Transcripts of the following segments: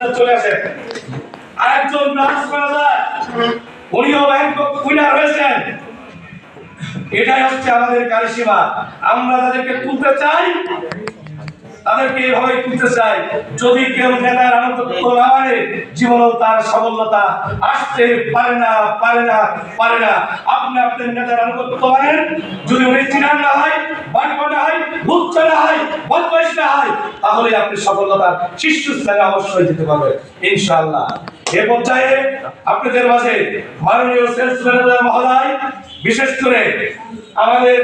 চলে আসে আরেকজন ব্রাঞ্চ ম্যানেজার উনিও ব্যাংক উইনার হয়েছেন। এটাই হচ্ছে আমাদের কারিশমা। আমরা তাদেরকে তুলতে চাই, তাদেরকে এভাবে তুলতে চাই। যদি কেউ নেতার আনুগত্য না মানে জীবনেও তার সফলতা আসতে পারে না। আপনি আপনার নেতার আনুগত্য মানেন, যদি উনি চিনার না হয়, বাটপা না হয়, লুচ্চা না হয়, বদমাইশ না হয়, তাহলে আপনি সফলতার শীর্ষস্থানে অবশ্যই যেতে পারবেন ইনশাআল্লাহ। এ পর্যায়ে আপনাদের মাঝে মাননীয় সেলস ম্যানেজার মহোদয়, বিশেষ করে আমাদের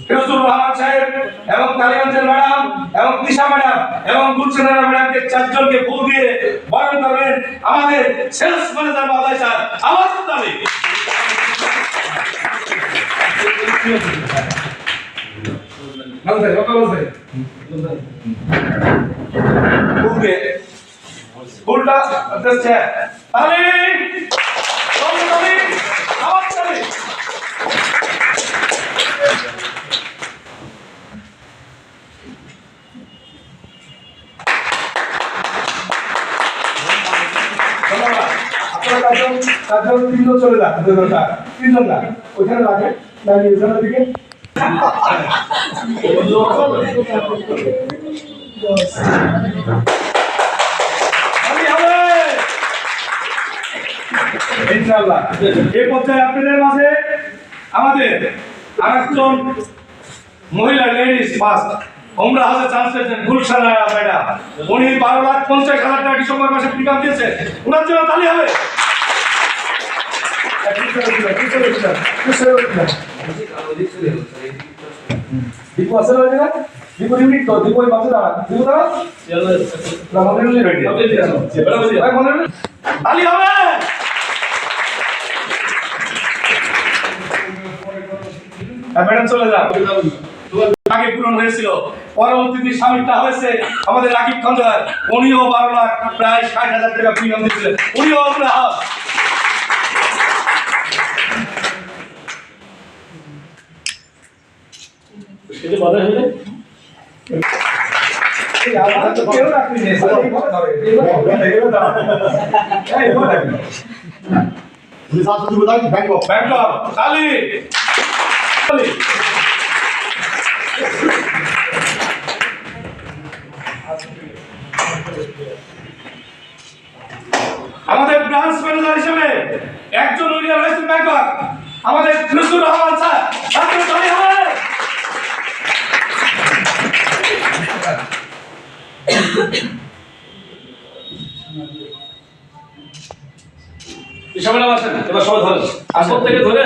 ফিরোজুর রহমান সাহেব এবং কালীগঞ্জের ম্যাডাম এবং তিশা ম্যাডাম এবং গুলশানা ম্যাডামকে চারজনকে ফুল দিয়ে বরণ করবেন আমাদের সেলস ম্যানেজার মহোদয় স্যার। আওয়াজ দাবি ফুলটা দিচ্ছে তালি আওয়াজ দাবি। তিনজন চলে যান, তিনজন না ওইখানে লাগে ওইখানের দিকে ইনশাআল্লাহ। এই পর্যায়ে আপনাদের মাঝে আমাদের আরেকজন মহিলা লেডিস ফার্স্ট ওমরা হাজে চান্স পেয়েছেন গুলশানা ম্যাডাম। উনি 12,50,000 টাকা ডিসেম্বর মাসে প্রিমিয়াম দিয়েছে, ওনার জন্য তালি হবে। তালি হবে। ম্যাডাম চলে যান, আগে পূরণ হয়েছিল, পরবর্তীতে সামিলটা হয়েছে আমাদের রাকিব খন্দকার। উনিও 12 লাখ প্রায় 60,000 টাকা প্রিমিয়াম দিয়েছিলেন, উনিও আমরা আমাদের ব্রাঞ্চ ম্যানেজার হিসেবে একজন উইনার হয়েছেন ব্যাংকক, আমাদের ফিরোজুর রহমান স্যার। তালি হবে। এবার সবাই ধরে আসল থেকে ধরে